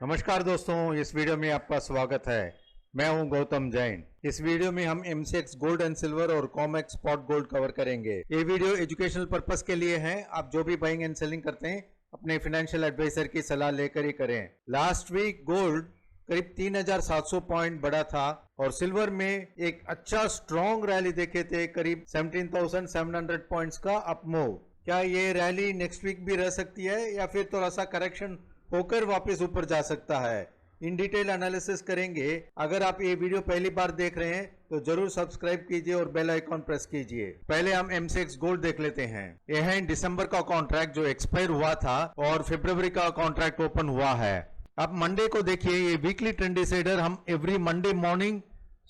नमस्कार दोस्तों, इस वीडियो में आपका स्वागत है। मैं हूं गौतम जैन। इस वीडियो में हम एमसीएक्स गोल्ड एंड सिल्वर और कॉमेक्स स्पॉट गोल्ड कवर करेंगे। ये वीडियो एजुकेशनल पर्पस के लिए है। आप जो भी बाइंग एंड सेलिंग करते हैं अपने फाइनेंशियल एडवाइजर की सलाह लेकर ही करें। लास्ट वीक गोल्ड करीब 3700 पॉइंट बढ़ा था और सिल्वर में एक अच्छा स्ट्रॉन्ग रैली देखे थे, करीब 17,700 पॉइंट्स का अप मूव। क्या ये रैली नेक्स्ट वीक भी रह सकती है या फिर थोड़ा सा करेक्शन होकर वापस ऊपर जा सकता है? इन डिटेल एनालिसिस करेंगे। अगर आप ये वीडियो पहली बार देख रहे हैं तो जरूर सब्सक्राइब कीजिए और बेल आइकॉन प्रेस कीजिए। पहले हम एमसीएक्स गोल्ड देख लेते हैं। यह है दिसंबर का कॉन्ट्रैक्ट जो एक्सपायर हुआ था और फरवरी का कॉन्ट्रैक्ट ओपन हुआ है। अब मंडे को देखिए, ये वीकली ट्रेंड डिसाइडर हम एवरी मंडे मॉर्निंग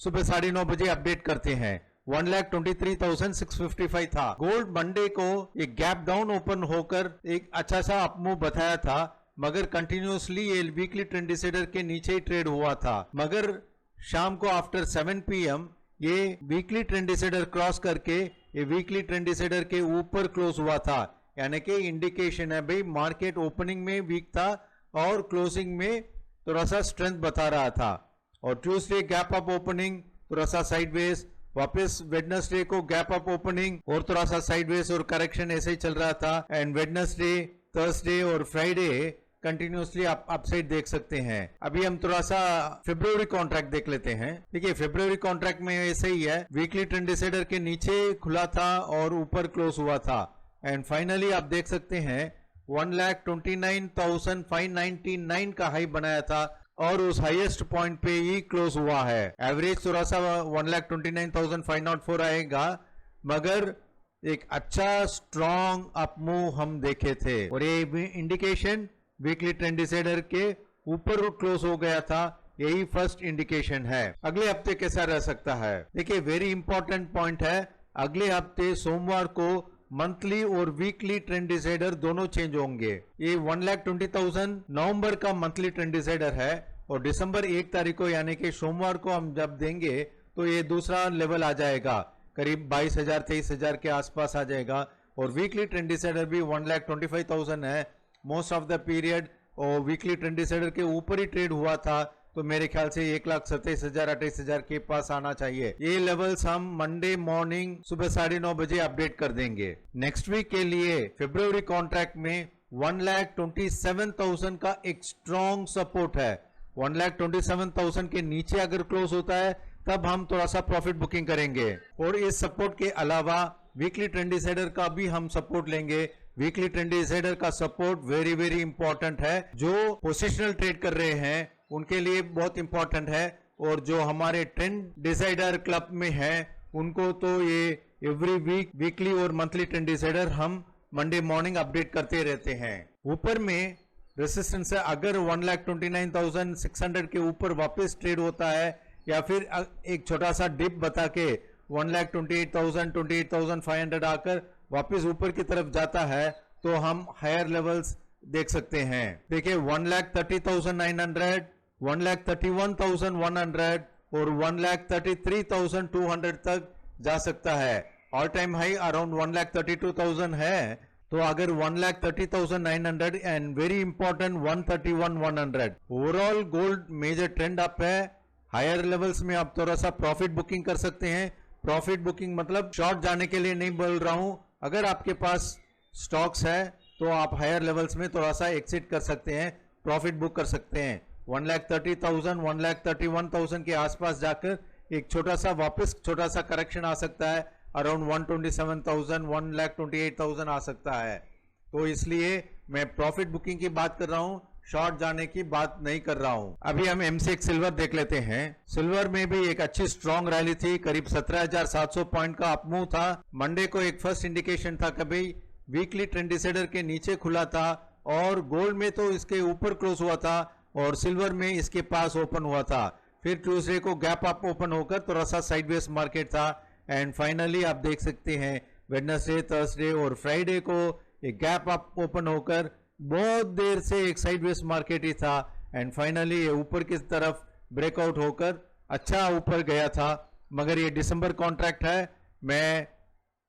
सुबह 9:30 बजे अपडेट करते हैं। 1,23,655 था। गोल्ड मंडे को एक गैप डाउन ओपन होकर एक अच्छा सा अपमूव बताया था, मगर कंटिन्यूसली ये वीकली ट्रेंड डिसाइडर के नीचे ही ट्रेड हुआ था। मगर शाम को आफ्टर 7 PM ये वीकली ट्रेंड डिसाइडर क्रॉस करके ये वीकली ट्रेंड डिसाइडर के ऊपर क्लोज हुआ था, यानी कि इंडिकेशन है भाई मार्केट ओपनिंग में वीक था और क्लोजिंग में थोड़ा सा स्ट्रेंथ बता रहा था। और ट्यूसडे गैप अप ओपनिंग, थोड़ा सा साइडवेज, वापस वेडनेसडे को गैप अप ओपनिंग और थोड़ा सा साइडवेज और करेक्शन ऐसे ही चल रहा था। एंड वेडनेसडे, थर्सडे और फ्राइडे कंटिन्यूसली आप अपसाइड देख सकते हैं। अभी हम थोड़ा सा फरवरी कॉन्ट्रैक्ट देख लेते हैं। देखिए फरवरी कॉन्ट्रैक्ट में ऐसे ही है, वीकली ट्रेंड डिसाइडर के नीचे खुला था और ऊपर क्लोज हुआ था। एंड फाइनली आप देख सकते हैं 1,29,599 का हाई बनाया था और उस हाईएस्ट पॉइंट पे ही क्लोज हुआ है। एवरेज थोड़ा सा 1,29,504 आएगा, मगर एक अच्छा स्ट्रॉन्ग अपमूव हम देखे थे और ये इंडिकेशन वीकली ट्रेंड डिसाइडर के ऊपर क्लोज हो गया था। यही फर्स्ट इंडिकेशन है। अगले हफ्ते कैसा रह सकता है? देखिए वेरी इंपॉर्टेंट पॉइंट है। अगले हफ्ते सोमवार को मंथली और वीकली ट्रेंड डिसाइडर दोनों चेंज होंगे। ये 1,20,000 नवंबर का मंथली ट्रेंड डिसाइडर है और दिसंबर 1 तारीख को यानी कि सोमवार को हम जब देंगे तो ये दूसरा लेवल आ जाएगा, करीब 22,000 23,000 के आसपास आ जाएगा। और वीकली ट्रेंड डिसाइडर भी 1,25,000 है। मोस्ट ऑफ द पीरियड और वीकली ट्रेंड डिसाइडर के ऊपर ही ट्रेड हुआ था, तो मेरे ख्याल से 1,27,000 28,000 के पास आना चाहिए। ये लेवल्स हम मंडे मॉर्निंग सुबह 9:30 बजे अपडेट कर देंगे। नेक्स्ट वीक के लिए फरवरी कॉन्ट्रैक्ट में 1,27,000 का एक स्ट्रॉन्ग सपोर्ट है। 1,27,000 के नीचे अगर क्लोज होता है तब हम थोड़ा सा प्रॉफिट बुकिंग करेंगे। और इस सपोर्ट के अलावा वीकली ट्रेंड डिसाइडर का भी हम सपोर्ट लेंगे। वीकली ट्रेंड डिसाइडर का सपोर्ट वेरी वेरी इंपॉर्टेंट है। जो पोजिशनल ट्रेड कर रहे हैं उनके लिए बहुत इंपॉर्टेंट है, और जो हमारे ट्रेंड डिसाइडर क्लब में है उनको तो ये एवरी वीक वीकली और मंथली ट्रेंड डिसाइडर हम मंडे मॉर्निंग अपडेट करते रहते हैं। ऊपर में रेसिस्टेंस है, अगर 1,29,600 के ऊपर वापस ट्रेड होता है या फिर एक छोटा सा डिप बता के 1,28,000 28,500 आकर वापस ऊपर की तरफ जाता है तो हम हायर लेवल्स देख सकते हैं। देखिए 1,30,900, 1,31,100 और 1,33,200 तक जा सकता है। ऑल टाइम हाई अराउंड 1,32,000 है, तो अगर 1,30,900 and very important 1,31,100 overall gold major trend up है। हायर लेवल्स में आप थोड़ा सा प्रॉफिट बुकिंग कर सकते हैं। प्रॉफिट बुकिंग मतलब शॉर्ट जाने के लिए नहीं बोल रहा हूं। अगर आपके पास स्टॉक्स है तो आप हायर लेवल्स में थोड़ा सा एक्सिट कर सकते हैं, प्रॉफिट बुक कर सकते हैं। 1,30,000 1,31,000 के आसपास जाकर एक छोटा सा वापस छोटा सा करेक्शन आ सकता है, अराउंड 1,27,000 1,28,000 आ सकता है। तो इसलिए मैं प्रॉफिट बुकिंग की बात कर रहा हूं, शॉर्ट जाने की बात नहीं कर रहा हूं। अभी हम एमसीएक्स सिल्वर देख लेते हैं। सिल्वर में भी एक अच्छी स्ट्रॉन्ग रैली थी, करीब 17,700 पॉइंट का अपमूव था। मंडे को एक फर्स्ट इंडिकेशन था कभी वीकली ट्रेंड डिसाइडर के नीचे खुला था और गोल्ड में तो इसके ऊपर क्लोज हुआ था और सिल्वर में इसके पास ओपन हुआ था। फिर ट्यूसडे को गैप अप ओपन होकर थोड़ा सा साइडवेज मार्केट था। एंड फाइनली आप देख सकते हैं वेडनेसडे, थर्सडे और फ्राइडे को एक गैप अप ओपन होकर बहुत देर से एक साइडवेज मार्केट ही था। एंड फाइनली ये ऊपर की तरफ ब्रेकआउट होकर अच्छा ऊपर गया था। मगर ये दिसंबर कॉन्ट्रैक्ट है, मैं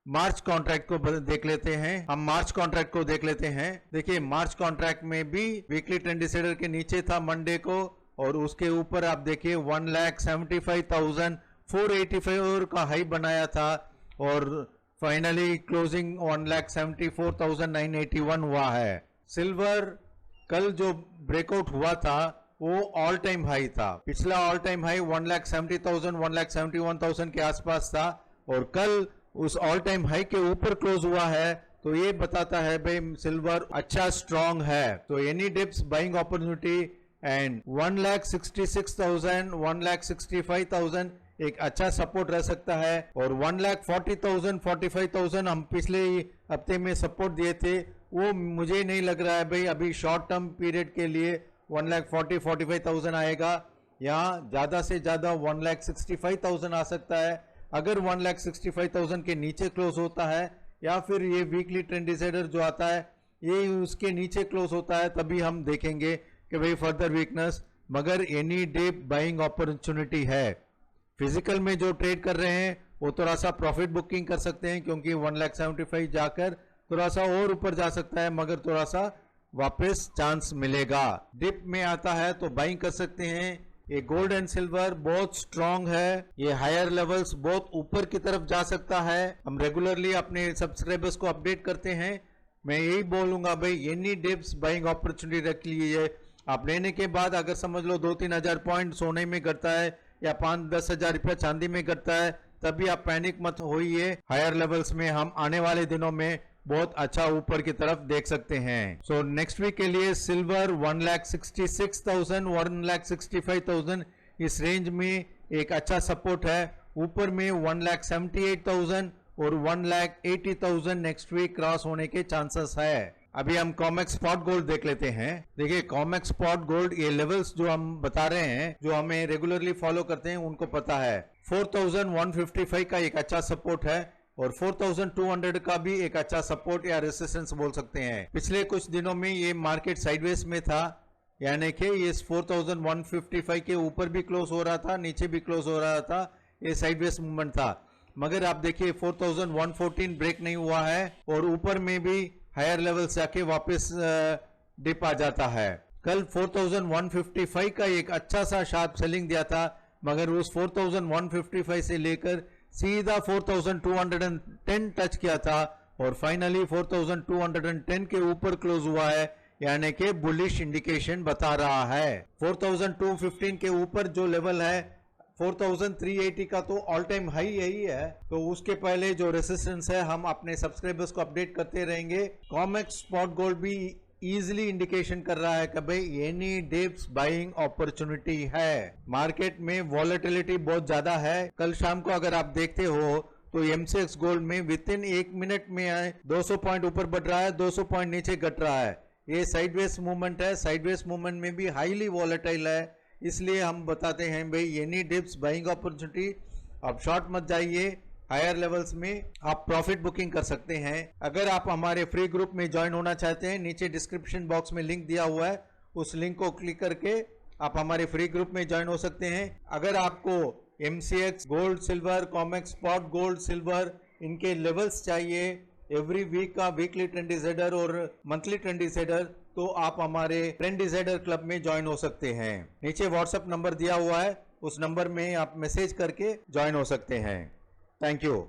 मार्च कॉन्ट्रैक्ट को देख लेते हैं। हम मार्च कॉन्ट्रैक्ट को देख लेते हैं। देखिए मार्च कॉन्ट्रैक्ट में भी वीकली ट्रेंड डिसाइडर के नीचे था मंडे को, और उसके ऊपर आप देखिए 1,75,484 का हाई बनाया था, और फाइनली क्लोजिंग 1,74,981 हुआ है। सिल्वर कल जो ब्रेकआउट हुआ था वो ऑल टाइम हाई था। पिछला ऑल टाइम हाई 1,70,000 1,71,000 के आसपास था, और कल उस ऑल टाइम हाई के ऊपर क्लोज हुआ है। तो ये बताता है भाई सिल्वर अच्छा स्ट्रांग है। तो any dips buying opportunity, and 1,66,000 1,65,000 एक अच्छा सपोर्ट रह सकता है, और 1,40,000 45,000 हम पिछले हफ्ते में सपोर्ट दिए थे, वो मुझे नहीं लग रहा है भाई अभी शॉर्ट टर्म पीरियड के लिए 1,40,45,000 आएगा। यहाँ ज्यादा से ज्यादा 1,65,000 आ सकता है। अगर 1,65,000 के नीचे क्लोज होता है, या फिर ये वीकली ट्रेंड डिसाइडर जो आता है ये उसके नीचे क्लोज होता है, तभी हम देखेंगे कि भाई फर्दर वीकनेस। मगर एनी डे बाइंग अपॉर्चुनिटी है। फिजिकल में जो ट्रेड कर रहे हैं वो थोड़ा सा प्रॉफिट बुकिंग कर सकते हैं, क्योंकि 1,75,000 जाकर थोड़ा सा और ऊपर जा सकता है, मगर थोड़ा सा वापस चांस मिलेगा। डिप में आता है तो बाइंग कर सकते हैं। ये गोल्ड एंड सिल्वर बहुत स्ट्रांग है, ये हायर लेवल्स बहुत ऊपर की तरफ जा सकता है। हम रेगुलरली अपने सब्सक्राइबर्स को अपडेट करते हैं। मैं यही बोलूंगा भाई एनी डिप्स बाइंग अपॉर्चुनिटी रख लीजिए। आप लेने के बाद अगर समझ लो 2-3 हजार पॉइंट सोने में गिरता है, या 5-10 हजार रुपया चांदी में गिरता है, तभी आप पैनिक मत होइए। हायर लेवल्स में हम आने वाले दिनों में बहुत अच्छा ऊपर की तरफ देख सकते हैं। सो नेक्स्ट वीक के लिए सिल्वर 1,66,000 1,65,000 इस रेंज में एक अच्छा सपोर्ट है। ऊपर में 1,78,000 और 1,80,000 नेक्स्ट वीक क्रॉस होने के चांसेस है। अभी हम कॉमेक्स स्पॉट गोल्ड देख लेते हैं। देखिए कॉमेक्स स्पॉट गोल्ड, ये लेवल्स जो हम बता रहे हैं, जो हमें रेगुलरली फॉलो करते हैं उनको पता है। 4,155 का एक अच्छा सपोर्ट है, और 4,200 का भी एक अच्छा सपोर्ट या रेजिस्टेंस बोल सकते हैं। पिछले कुछ दिनों में ये मार्केट साइडवेज में था, यानी कि ये 4,155 के ऊपर भी क्लोज हो रहा था, नीचे भी क्लोज हो रहा था, ये साइडवेज मूवमेंट था। मगर आप देखिए 4,114 ब्रेक नहीं हुआ है, और ऊपर में भी हायर लेवल से आके वापस डिप आ जाता है। कल 4,155 का एक अच्छा सा शार्प सेलिंग दिया था, मगर उस 4,155 से लेकर सीधा 4,210 टच किया था, और फाइनली 4,210 के ऊपर क्लोज हुआ है, यानी कि बुलिश इंडिकेशन बता रहा है। 4,215 के ऊपर जो लेवल है 4,380 का तो ऑल टाइम हाई यही है। तो उसके पहले जो रेसिस्टेंस है हम अपने सब्सक्राइबर्स को अपडेट करते रहेंगे। कॉमेक्स स्पॉट गोल्ड भी इजीली इंडिकेशन कर रहा है कि भाई एनी डिप्स बाइंग अपॉर्चुनिटी है। मार्केट में वॉलेटिलिटी बहुत ज्यादा है। कल शाम को अगर आप देखते हो तो एमसीएक्स गोल्ड में विद इन 1 मिनट में 200 पॉइंट ऊपर बढ़ रहा है, 200 पॉइंट नीचे घट रहा है। ये साइडवेज मूवमेंट है। साइडवेज मूवमेंट में भी हाईली वॉलेटाइल है, इसलिए हम बताते हैं भाई एनी डिप्स बाइंग अपॉर्चुनिटी। अब शॉर्ट मत जाइए, हायर लेवल्स में आप प्रॉफिट बुकिंग कर सकते हैं। अगर आप हमारे फ्री ग्रुप में ज्वाइन होना चाहते हैं, नीचे डिस्क्रिप्शन बॉक्स में लिंक दिया हुआ है, उस लिंक को क्लिक करके आप हमारे फ्री ग्रुप में ज्वाइन हो सकते हैं। अगर आपको MCX gold silver, COMEX spot gold silver, इनके लेवल्स चाहिए एवरी वीक का वीकली ट्रेंड डिसाइडर और मंथली ट्रेंड डिसाइडर, तो आप हमारे ट्रेंड डिसाइडर क्लब में ज्वाइन हो सकते हैं। नीचे व्हाट्सएप नंबर दिया हुआ है, उस नंबर में आप मैसेज करके ज्वाइन हो सकते हैं। Thank you.